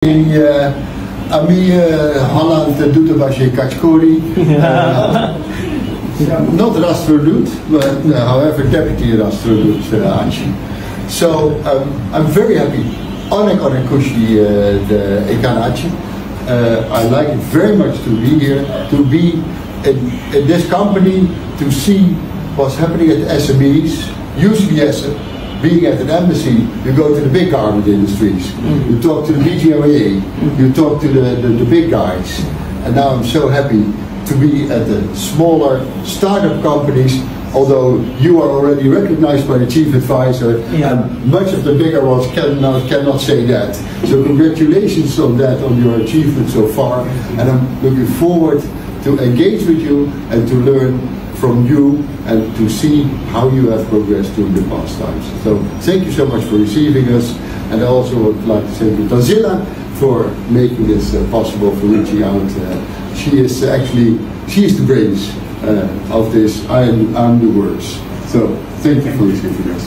Ami Holland doet was je Kachkori. Not Rastrudut, but however Deputy Rastrudut Anchi. So I'm very happy. Onek Kushi the Ekanachi. I like it very much to be here, to be in this company, to see what's happening at the SMEs. Usually being at an embassy, you go to the big garment industries, you talk to the BGMA, you talk to the big guys. And now I'm so happy to be at the smaller startup companies, although you are already recognized by the chief advisor, and much of the bigger ones cannot say that. So congratulations on that, on your achievement so far, and I'm looking forward to engage with you and to learn from you and to see how you have progressed during the past times. So thank you so much for receiving us, and I also would like to thank you, Tanzila, for making this possible, for reaching out. She is the brains of this. I'm the words. So thank you for receiving us.